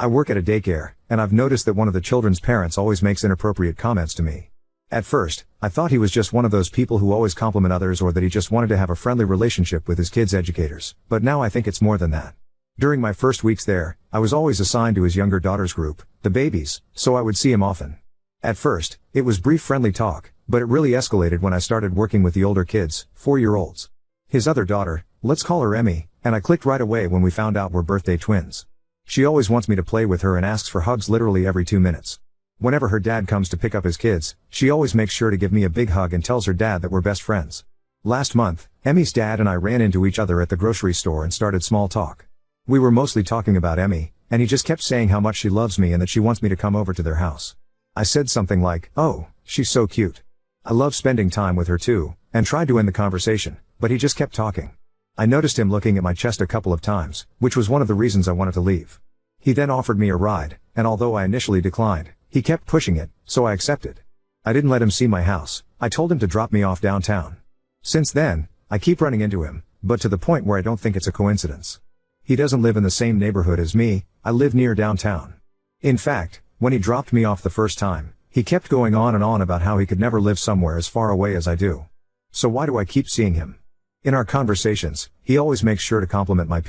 I work at a daycare, and I've noticed that one of the children's parents always makes inappropriate comments to me. At first, I thought he was just one of those people who always compliment others, or that he just wanted to have a friendly relationship with his kids' educators, but now I think it's more than that. During my first weeks there, I was always assigned to his younger daughter's group, the babies, so I would see him often. At first, it was brief friendly talk, but it really escalated when I started working with the older kids, 4-year-olds. His other daughter, let's call her Emmy, and I clicked right away when we found out we're birthday twins. She always wants me to play with her and asks for hugs literally every 2 minutes. Whenever her dad comes to pick up his kids, she always makes sure to give me a big hug and tells her dad that we're best friends. Last month, Emmy's dad and I ran into each other at the grocery store and started small talk. We were mostly talking about Emmy, and he just kept saying how much she loves me and that she wants me to come over to their house. I said something like, "Oh, she's so cute. I love spending time with her too," and tried to end the conversation, but he just kept talking. I noticed him looking at my chest a couple of times, which was one of the reasons I wanted to leave. He then offered me a ride, and although I initially declined, he kept pushing it, so I accepted. I didn't let him see my house. I told him to drop me off downtown. Since then, I keep running into him, but to the point where I don't think it's a coincidence. He doesn't live in the same neighborhood as me. I live near downtown. In fact, when he dropped me off the first time, he kept going on and on about how he could never live somewhere as far away as I do. So why do I keep seeing him? In our conversations, he always makes sure to compliment my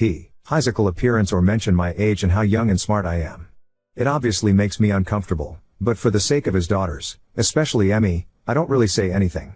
physical appearance or mention my age and how young and smart I am. It obviously makes me uncomfortable, but for the sake of his daughters, especially Emmy, I don't really say anything.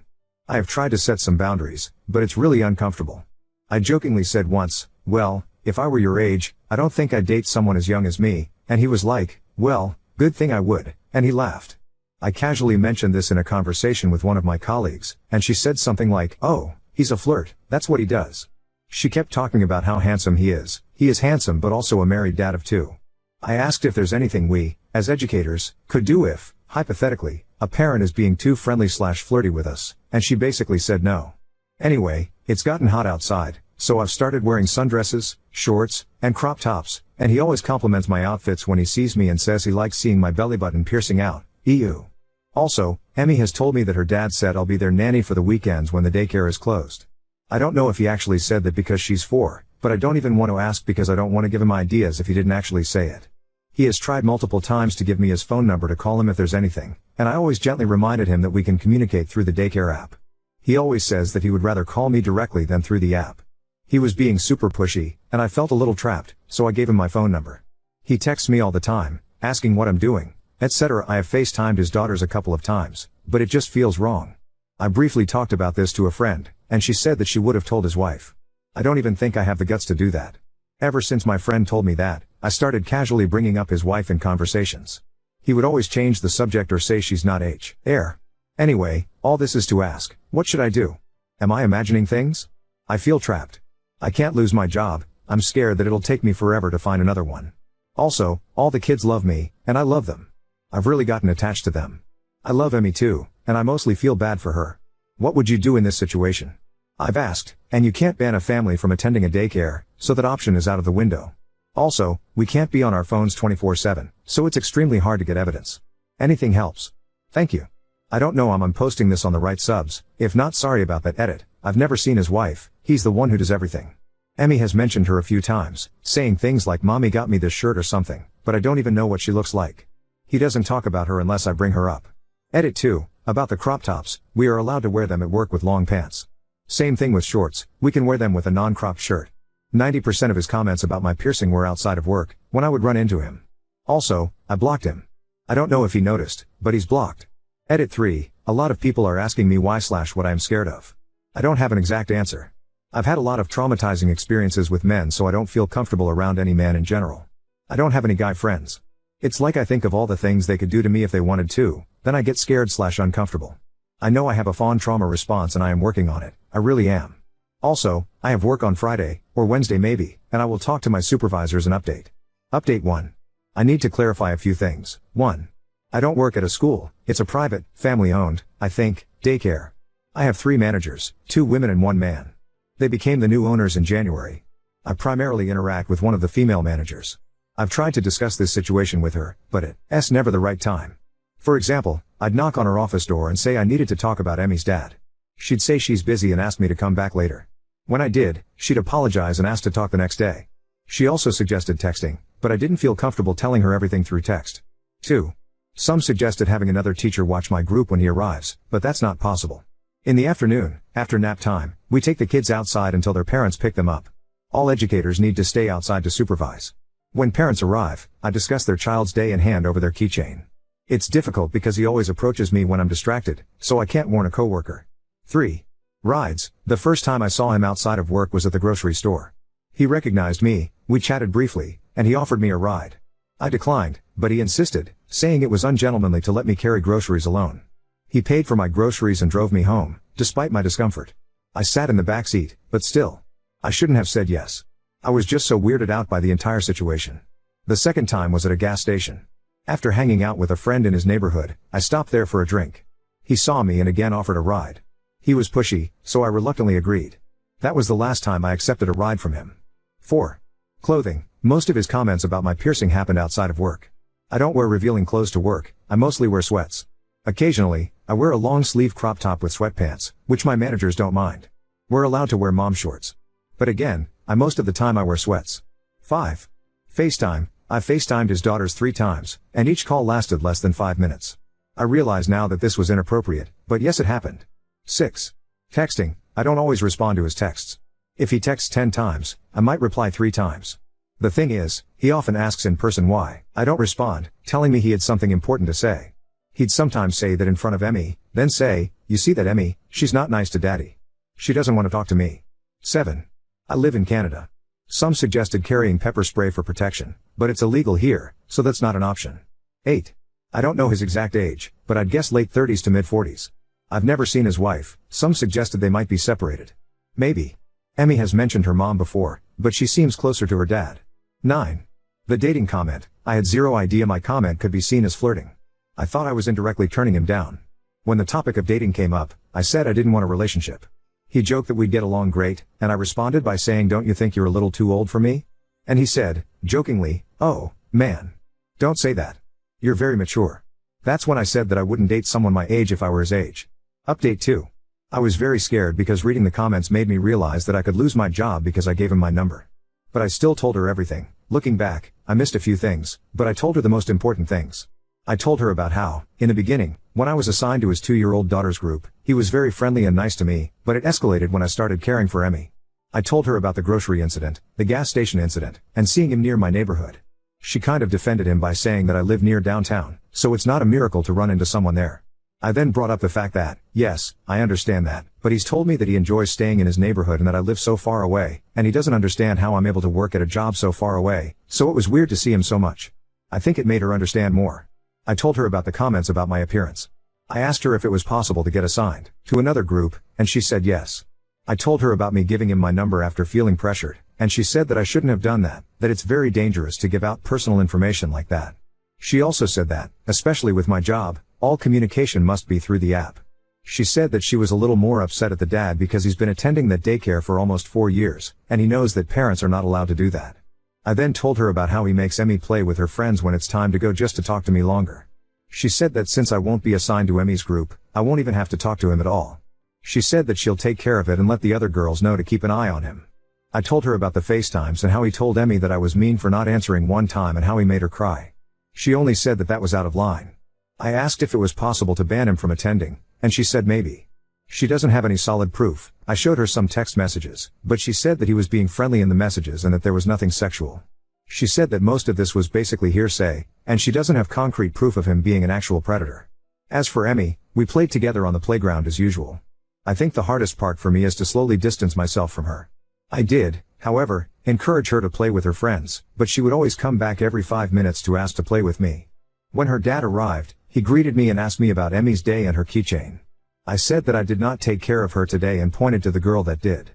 I have tried to set some boundaries, but it's really uncomfortable. I jokingly said once, "Well, if I were your age, I don't think I'd date someone as young as me," and he was like, "Well, good thing I would," and he laughed. I casually mentioned this in a conversation with one of my colleagues, and she said something like, "Oh, he's a flirt, that's what he does." She kept talking about how handsome he is. He is handsome but also a married dad of 2. I asked if there's anything we, as educators, could do if, hypothetically, a parent is being too friendly/flirty with us, and she basically said no. Anyway, it's gotten hot outside, so I've started wearing sundresses, shorts, and crop tops, and he always compliments my outfits when he sees me and says he likes seeing my belly button piercing out. Ew. Also, Emmy has told me that her dad said I'll be their nanny for the weekends when the daycare is closed. I don't know if he actually said that because she's 4, but I don't even want to ask because I don't want to give him ideas if he didn't actually say it. He has tried multiple times to give me his phone number to call him if there's anything, and I always gently reminded him that we can communicate through the daycare app. He always says that he would rather call me directly than through the app. He was being super pushy, and I felt a little trapped, so I gave him my phone number. He texts me all the time, asking what I'm doing, etc. I have FaceTimed his daughters a couple of times, but it just feels wrong. I briefly talked about this to a friend, and she said that she would have told his wife. I don't even think I have the guts to do that. Ever since my friend told me that, I started casually bringing up his wife in conversations. He would always change the subject or say she's not Air. Anyway, all this is to ask, what should I do? Am I imagining things? I feel trapped. I can't lose my job. I'm scared that it'll take me forever to find another one. Also, all the kids love me, and I love them. I've really gotten attached to them. I love Emmy too, and I mostly feel bad for her. What would you do in this situation? I've asked, and you can't ban a family from attending a daycare, so that option is out of the window. Also, we can't be on our phones 24/7, so it's extremely hard to get evidence. Anything helps. Thank you. I don't know I'm posting this on the right subs. If not, sorry about that edit. I've never seen his wife. He's the one who does everything. Emmy has mentioned her a few times, saying things like "Mommy got me this shirt" or something, but I don't even know what she looks like. He doesn't talk about her unless I bring her up. Edit 2, about the crop tops, we are allowed to wear them at work with long pants. Same thing with shorts, we can wear them with a non-cropped shirt. 90% of his comments about my piercing were outside of work, when I would run into him. Also, I blocked him. I don't know if he noticed, but he's blocked. Edit 3, a lot of people are asking me why/what I am scared of. I don't have an exact answer. I've had a lot of traumatizing experiences with men, so I don't feel comfortable around any man in general. I don't have any guy friends. It's like I think of all the things they could do to me if they wanted to, then I get scared/uncomfortable. I know I have a fawn trauma response and I am working on it, I really am. Also, I have work on Friday, or Wednesday maybe, and I will talk to my supervisors and update. Update 1. I need to clarify a few things. 1. I don't work at a school, it's a private, family-owned, I think, daycare. I have 3 managers, 2 women and 1 man. They became the new owners in January. I primarily interact with one of the female managers. I've tried to discuss this situation with her, but it's never the right time. For example, I'd knock on her office door and say I needed to talk about Emmy's dad. She'd say she's busy and ask me to come back later. When I did, she'd apologize and ask to talk the next day. She also suggested texting, but but I didn't feel comfortable telling her everything through text. 2. Some suggested having another teacher watch my group when he arrives, but that's not possible. In the afternoon, after nap time, we take the kids outside until their parents pick them up. All educators need to stay outside to supervise. When parents arrive, I discuss their child's day and hand over their keychain. It's difficult because he always approaches me when I'm distracted, so I can't warn a coworker. 3. Rides. The first time I saw him outside of work was at the grocery store. He recognized me, we chatted briefly, and he offered me a ride. I declined, but he insisted, saying it was ungentlemanly to let me carry groceries alone. He paid for my groceries and drove me home, despite my discomfort. I sat in the back seat, but still. I shouldn't have said yes. I was just so weirded out by the entire situation. The second time was at a gas station. After hanging out with a friend in his neighborhood, I stopped there for a drink. He saw me and again offered a ride. He was pushy, so I reluctantly agreed. That was the last time I accepted a ride from him. 4. Clothing. Most of his comments about my piercing happened outside of work. I don't wear revealing clothes to work, I mostly wear sweats. Occasionally, I wear a long-sleeve crop top with sweatpants, which my managers don't mind. We're allowed to wear mom shorts. But again, most of the time I wear sweats. 5. FaceTime. I FaceTimed his daughters 3 times, and each call lasted less than 5 minutes. I realize now that this was inappropriate, but yes, it happened. 6. Texting. I don't always respond to his texts. If he texts 10 times, I might reply 3 times. The thing is, he often asks in person why I don't respond, telling me he had something important to say. He'd sometimes say that in front of Emmy, then say, "You see that Emmy, she's not nice to daddy. She doesn't want to talk to me." 7. I live in Canada. Some suggested carrying pepper spray for protection, but it's illegal here, so that's not an option. 8. I don't know his exact age, but I'd guess late 30s to mid 40s. I've never seen his wife. Some suggested they might be separated. Maybe. Emmy has mentioned her mom before, but she seems closer to her dad. 9. The dating comment. I had zero idea my comment could be seen as flirting. I thought I was indirectly turning him down. When the topic of dating came up, I said I didn't want a relationship. He joked that we'd get along great, and I responded by saying, "Don't you think you're a little too old for me?" And he said, jokingly, "Oh, man. Don't say that. You're very mature." That's when I said that I wouldn't date someone my age if I were his age. Update 2. I was very scared because reading the comments made me realize that I could lose my job because I gave him my number. But I still told her everything. Looking back, I missed a few things, but I told her the most important things. I told her about how, in the beginning, when I was assigned to his 2-year-old daughter's group, he was very friendly and nice to me, but it escalated when I started caring for Emmy. I told her about the grocery incident, the gas station incident, and seeing him near my neighborhood. She kind of defended him by saying that I live near downtown, so it's not a miracle to run into someone there. I then brought up the fact that, yes, I understand that, but he's told me that he enjoys staying in his neighborhood and that I live so far away, and he doesn't understand how I'm able to work at a job so far away, so it was weird to see him so much. I think it made her understand more. I told her about the comments about my appearance. I asked her if it was possible to get assigned to another group, and she said yes. I told her about me giving him my number after feeling pressured, and she said that I shouldn't have done that it's very dangerous to give out personal information like that. She also said that, especially with my job, all communication must be through the app. She said that she was a little more upset at the dad because he's been attending that daycare for almost 4 years, and he knows that parents are not allowed to do that. I then told her about how he makes Emmy play with her friends when it's time to go just to talk to me longer. She said that since I won't be assigned to Emmy's group, I won't even have to talk to him at all. She said that she'll take care of it and let the other girls know to keep an eye on him. I told her about the FaceTimes and how he told Emmy that I was mean for not answering one time and how he made her cry. She only said that was out of line. I asked if it was possible to ban him from attending, and she said maybe. She doesn't have any solid proof. I showed her some text messages, but she said that he was being friendly in the messages and that there was nothing sexual. She said that most of this was basically hearsay, and she doesn't have concrete proof of him being an actual predator. As for Emmy, we played together on the playground as usual. I think the hardest part for me is to slowly distance myself from her. I did, however, encourage her to play with her friends, but she would always come back every 5 minutes to ask to play with me. When her dad arrived, he greeted me and asked me about Emmy's day and her keychain. I said that I did not take care of her today and pointed to the girl that did.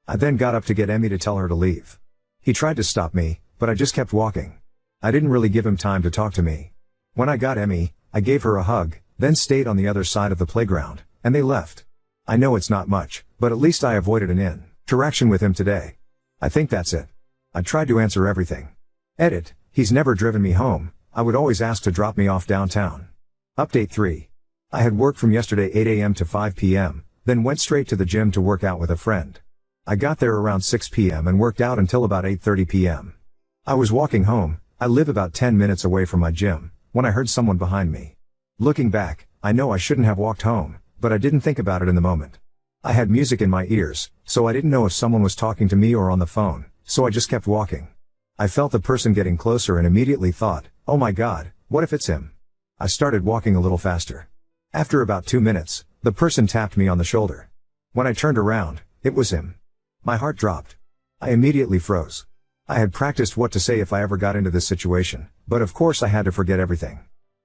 I then got up to get Emmy to tell her to leave. He tried to stop me, but I just kept walking. I didn't really give him time to talk to me. When I got Emmy, I gave her a hug, then stayed on the other side of the playground, and they left. I know it's not much, but at least I avoided an interaction with him today. I think that's it. I tried to answer everything. Edit, he's never driven me home. I would always ask to drop me off downtown. Update 3. I had worked from yesterday 8 a.m. to 5 p.m., then went straight to the gym to work out with a friend. I got there around 6 p.m. and worked out until about 8:30 p.m. I was walking home. I live about 10 minutes away from my gym, when I heard someone behind me. Looking back, I know I shouldn't have walked home, but I didn't think about it in the moment. I had music in my ears, so I didn't know if someone was talking to me or on the phone, so I just kept walking. I felt the person getting closer and immediately thought, oh my god, what if it's him? I started walking a little faster. After about 2 minutes, the person tapped me on the shoulder. When I turned around, it was him. My heart dropped. I immediately froze. I had practiced what to say if I ever got into this situation, but of course I had to forget everything.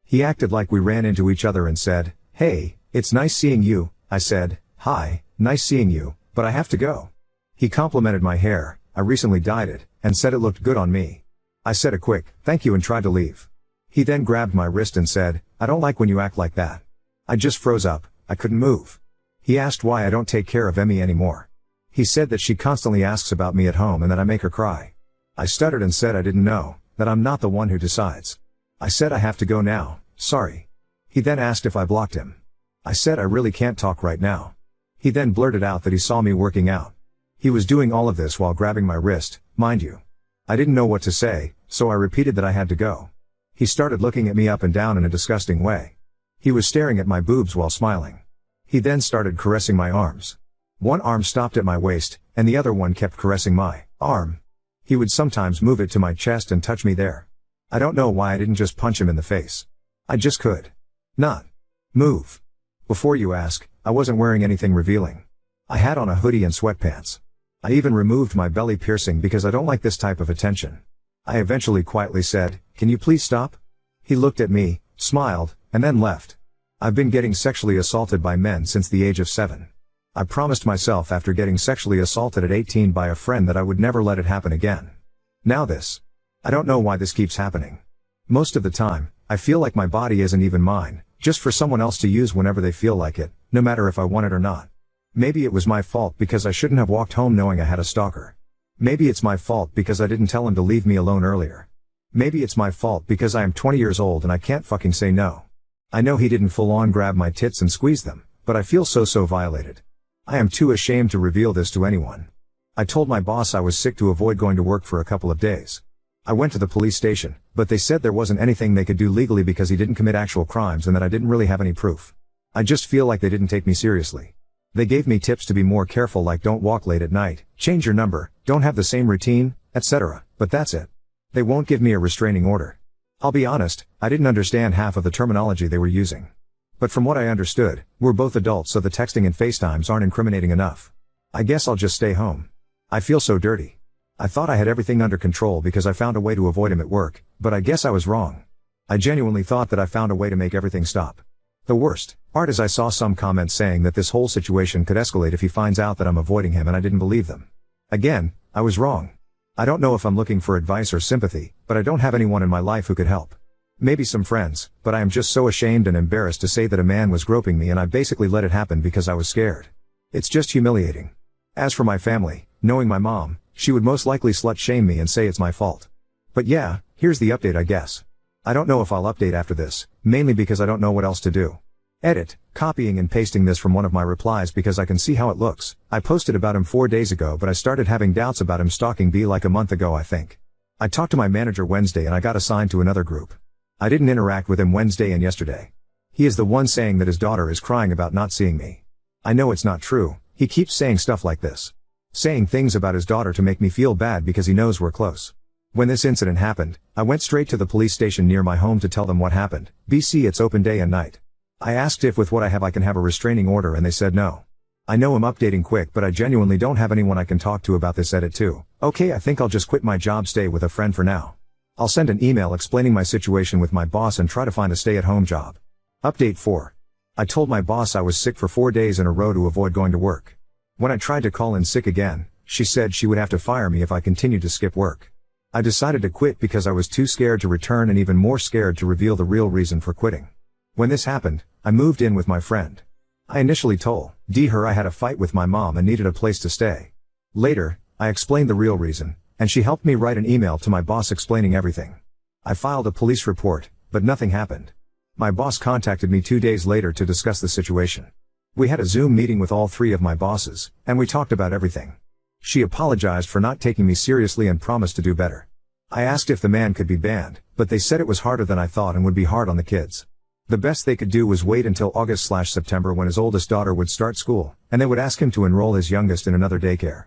He acted like we ran into each other and said, hey, it's nice seeing you. I said, hi, nice seeing you, but I have to go. He complimented my hair, I recently dyed it, and said it looked good on me. I said a quick, thank you and tried to leave. He then grabbed my wrist and said, I don't like when you act like that. I just froze up, I couldn't move. He asked why I don't take care of Emmy anymore. He said that she constantly asks about me at home and that I make her cry. I stuttered and said I didn't know, that I'm not the one who decides. I said I have to go now, sorry. He then asked if I blocked him. I said I really can't talk right now. He then blurted out that he saw me working out. He was doing all of this while grabbing my wrist, mind you. I didn't know what to say, so I repeated that I had to go. He started looking at me up and down in a disgusting way. He was staring at my boobs while smiling. He then started caressing my arms. One arm stopped at my waist, and the other one kept caressing my arm. He would sometimes move it to my chest and touch me there. I don't know why I didn't just punch him in the face. I just could not move. Before you ask, I wasn't wearing anything revealing. I had on a hoodie and sweatpants. I even removed my belly piercing because I don't like this type of attention. I eventually quietly said, can you please stop? He looked at me, smiled, and then left. I've been getting sexually assaulted by men since the age of 7. I promised myself after getting sexually assaulted at 18 by a friend that I would never let it happen again. Now this. I don't know why this keeps happening. Most of the time, I feel like my body isn't even mine, just for someone else to use whenever they feel like it, no matter if I want it or not. Maybe it was my fault because I shouldn't have walked home knowing I had a stalker. Maybe it's my fault because I didn't tell him to leave me alone earlier. Maybe it's my fault because I am 20 years old and I can't fucking say no. I know he didn't full on grab my tits and squeeze them, but I feel so violated. I am too ashamed to reveal this to anyone. I told my boss I was sick to avoid going to work for a couple of days. I went to the police station, but they said there wasn't anything they could do legally because he didn't commit actual crimes and that I didn't really have any proof. I just feel like they didn't take me seriously. They gave me tips to be more careful, like don't walk late at night, change your number, don't have the same routine, etc., but that's it. They won't give me a restraining order. I'll be honest, I didn't understand half of the terminology they were using. But from what I understood, we're both adults, so the texting and FaceTimes aren't incriminating enough. I guess I'll just stay home. I feel so dirty. I thought I had everything under control because I found a way to avoid him at work, but I guess I was wrong. I genuinely thought that I found a way to make everything stop. The worst part is I saw some comments saying that this whole situation could escalate if he finds out that I'm avoiding him, and I didn't believe them. Again, I was wrong. I don't know if I'm looking for advice or sympathy, but I don't have anyone in my life who could help. Maybe some friends, but I am just so ashamed and embarrassed to say that a man was groping me and I basically let it happen because I was scared. It's just humiliating. As for my family, knowing my mom, she would most likely slut shame me and say it's my fault. But yeah, here's the update, I guess. I don't know if I'll update after this, mainly because I don't know what else to do. Edit, copying and pasting this from one of my replies because I can see how it looks. I posted about him 4 days ago, but I started having doubts about him stalking me like a month ago, I think. I talked to my manager Wednesday and I got assigned to another group. I didn't interact with him Wednesday and yesterday. He is the one saying that his daughter is crying about not seeing me. I know it's not true, he keeps saying stuff like this. Saying things about his daughter to make me feel bad because he knows we're close. When this incident happened, I went straight to the police station near my home to tell them what happened. BC, it's open day and night. I asked if with what I have I can have a restraining order and they said no. I know I'm updating quick, but I genuinely don't have anyone I can talk to about this. Edit too. Okay, I think I'll just quit my job, stay with a friend for now. I'll send an email explaining my situation with my boss and try to find a stay-at-home job. Update 4. I told my boss I was sick for 4 days in a row to avoid going to work. When I tried to call in sick again, she said she would have to fire me if I continued to skip work. I decided to quit because I was too scared to return and even more scared to reveal the real reason for quitting. When this happened, I moved in with my friend. I initially told her I had a fight with my mom and needed a place to stay. Later, I explained the real reason, and she helped me write an email to my boss explaining everything. I filed a police report, but nothing happened. My boss contacted me 2 days later to discuss the situation. We had a Zoom meeting with all 3 of my bosses, and we talked about everything. She apologized for not taking me seriously and promised to do better. I asked if the man could be banned, but they said it was harder than I thought and would be hard on the kids. The best they could do was wait until August/September when his oldest daughter would start school, and they would ask him to enroll his youngest in another daycare.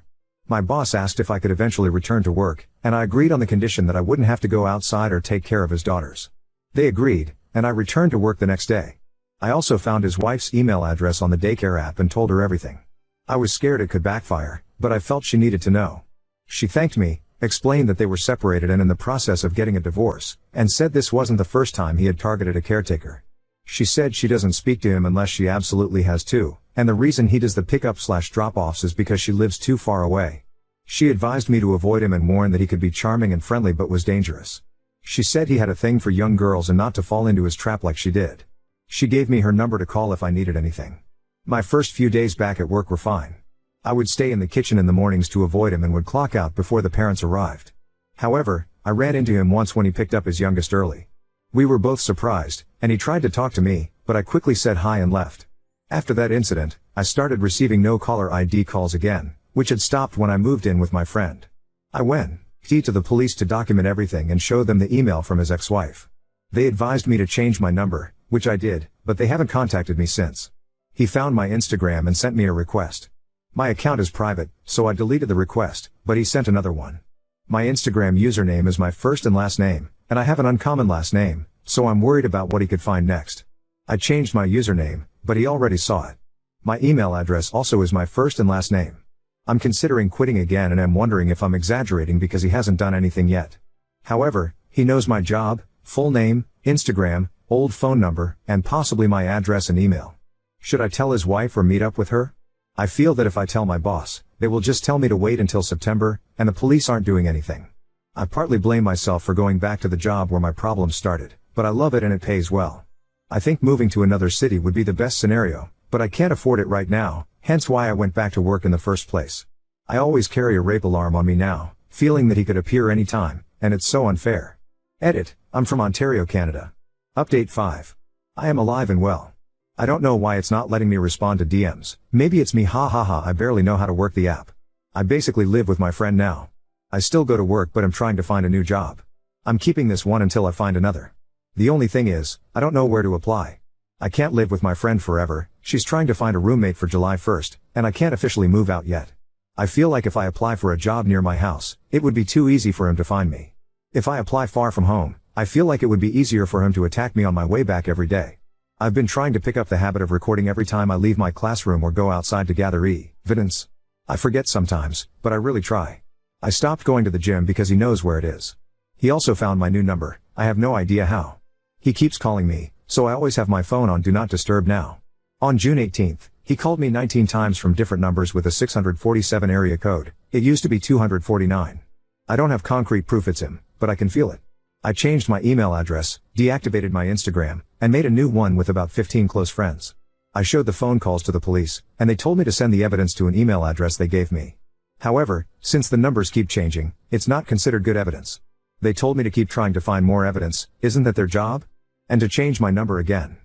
My boss asked if I could eventually return to work, and I agreed on the condition that I wouldn't have to go outside or take care of his daughters. They agreed, and I returned to work the next day. I also found his wife's email address on the daycare app and told her everything. I was scared it could backfire, but I felt she needed to know. She thanked me, explained that they were separated and in the process of getting a divorce, and said this wasn't the first time he had targeted a caretaker. She said she doesn't speak to him unless she absolutely has to, and the reason he does the pickup/drop-offs is because she lives too far away. She advised me to avoid him and warned that he could be charming and friendly but was dangerous. She said he had a thing for young girls and not to fall into his trap like she did. She gave me her number to call if I needed anything. My first few days back at work were fine. I would stay in the kitchen in the mornings to avoid him and would clock out before the parents arrived. However, I ran into him once when he picked up his youngest early. We were both surprised, and he tried to talk to me, but I quickly said hi and left. After that incident, I started receiving no caller ID calls again, which had stopped when I moved in with my friend. I went to the police to document everything and show them the email from his ex-wife. They advised me to change my number, which I did, but they haven't contacted me since. He found my Instagram and sent me a request. My account is private, so I deleted the request, but he sent another one. My Instagram username is my first and last name, and I have an uncommon last name, so I'm worried about what he could find next. I changed my username, but he already saw it. My email address also is my first and last name. I'm considering quitting again and am wondering if I'm exaggerating because he hasn't done anything yet. However, he knows my job, full name, Instagram, old phone number, and possibly my address and email. Should I tell his wife or meet up with her? I feel that if I tell my boss, they will just tell me to wait until September, and the police aren't doing anything. I partly blame myself for going back to the job where my problems started, but I love it and it pays well. I think moving to another city would be the best scenario, but I can't afford it right now, hence why I went back to work in the first place. I always carry a rape alarm on me now, feeling that he could appear anytime, and it's so unfair. Edit, I'm from Ontario, Canada. Update 5. I am alive and well. I don't know why it's not letting me respond to DMs, maybe it's me, I barely know how to work the app. I basically live with my friend now. I still go to work but I'm trying to find a new job. I'm keeping this one until I find another. The only thing is, I don't know where to apply. I can't live with my friend forever, she's trying to find a roommate for July 1st, and I can't officially move out yet. I feel like if I apply for a job near my house, it would be too easy for him to find me. If I apply far from home, I feel like it would be easier for him to attack me on my way back every day. I've been trying to pick up the habit of recording every time I leave my classroom or go outside to gather evidence. I forget sometimes, but I really try. I stopped going to the gym because he knows where it is. He also found my new number, I have no idea how. He keeps calling me, so I always have my phone on Do Not Disturb now. On June 18th, he called me 19 times from different numbers with a 647 area code, it used to be 249. I don't have concrete proof it's him, but I can feel it. I changed my email address, deactivated my Instagram, and made a new one with about 15 close friends. I showed the phone calls to the police, and they told me to send the evidence to an email address they gave me. However, since the numbers keep changing, it's not considered good evidence. They told me to keep trying to find more evidence, isn't that their job? And to change my number again.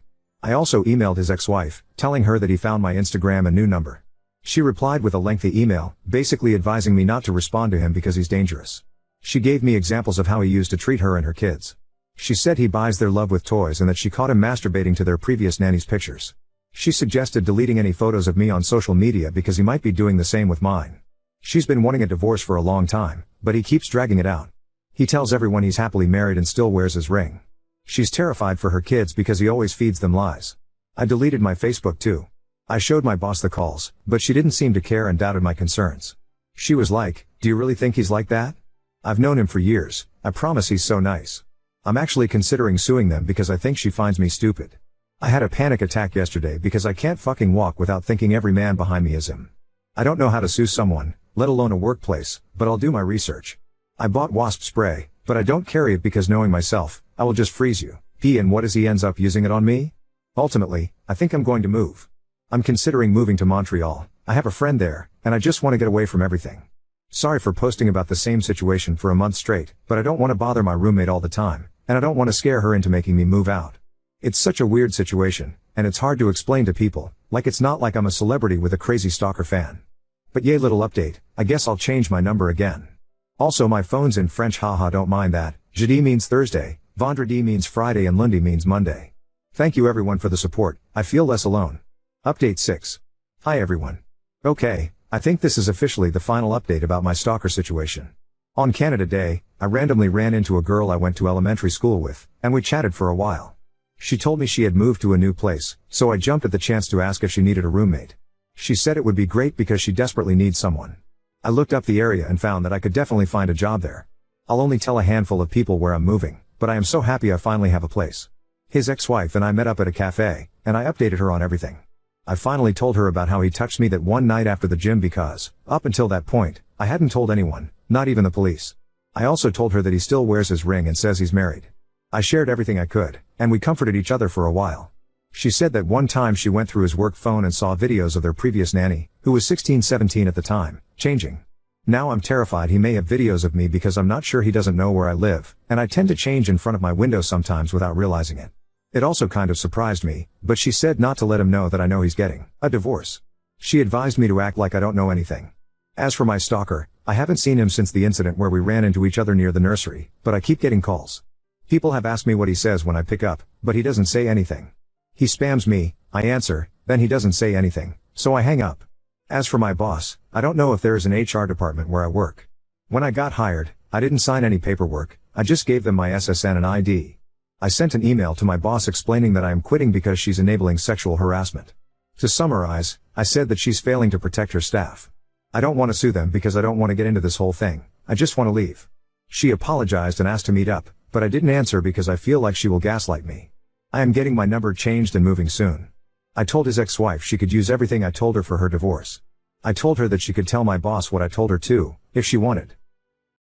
I also emailed his ex-wife, telling her that he found my Instagram and new number. She replied with a lengthy email, basically advising me not to respond to him because he's dangerous. She gave me examples of how he used to treat her and her kids. She said he buys their love with toys and that she caught him masturbating to their previous nanny's pictures. She suggested deleting any photos of me on social media because he might be doing the same with mine. She's been wanting a divorce for a long time, but he keeps dragging it out. He tells everyone he's happily married and still wears his ring. She's terrified for her kids because he always feeds them lies. I deleted my Facebook too. I showed my boss the calls, but she didn't seem to care and doubted my concerns. She was like, "Do you really think he's like that? I've known him for years, I promise he's so nice." I'm actually considering suing them because I think she finds me stupid. I had a panic attack yesterday because I can't fucking walk without thinking every man behind me is him. I don't know how to sue someone, let alone a workplace, but I'll do my research. I bought wasp spray, but I don't carry it because knowing myself, I will just freeze you. And what if he ends up using it on me? Ultimately, I think I'm going to move. I'm considering moving to Montreal, I have a friend there, and I just want to get away from everything. Sorry for posting about the same situation for a month straight, but I don't want to bother my roommate all the time, and I don't want to scare her into making me move out. It's such a weird situation, and it's hard to explain to people, like it's not like I'm a celebrity with a crazy stalker fan. But yay, little update, I guess I'll change my number again. Also my phone's in French, haha, don't mind that. Jeudi means Thursday, vendredi means Friday, and lundi means Monday. Thank you everyone for the support, I feel less alone. Update 6. Hi everyone. Okay, I think this is officially the final update about my stalker situation. On Canada Day, I randomly ran into a girl I went to elementary school with, and we chatted for a while. She told me she had moved to a new place, so I jumped at the chance to ask if she needed a roommate. She said it would be great because she desperately needs someone. I looked up the area and found that I could definitely find a job there. I'll only tell a handful of people where I'm moving, but I am so happy I finally have a place. His ex-wife and I met up at a cafe, and I updated her on everything. I finally told her about how he touched me that one night after the gym because, up until that point, I hadn't told anyone, not even the police. I also told her that he still wears his ring and says he's married. I shared everything I could, and we comforted each other for a while. She said that one time she went through his work phone and saw videos of their previous nanny, who was 16-17 at the time, changing. Now I'm terrified he may have videos of me because I'm not sure he doesn't know where I live, and I tend to change in front of my window sometimes without realizing it. It also kind of surprised me, but she said not to let him know that I know he's getting a divorce. She advised me to act like I don't know anything. As for my stalker, I haven't seen him since the incident where we ran into each other near the nursery, but I keep getting calls. People have asked me what he says when I pick up, but he doesn't say anything. He spams me, I answer, then he doesn't say anything, so I hang up. As for my boss, I don't know if there is an HR department where I work. When I got hired, I didn't sign any paperwork, I just gave them my SSN and ID. I sent an email to my boss explaining that I am quitting because she's enabling sexual harassment. To summarize, I said that she's failing to protect her staff. I don't want to sue them because I don't want to get into this whole thing, I just want to leave. She apologized and asked to meet up, but I didn't answer because I feel like she will gaslight me. I am getting my number changed and moving soon. I told his ex-wife she could use everything I told her for her divorce. I told her that she could tell my boss what I told her too, if she wanted.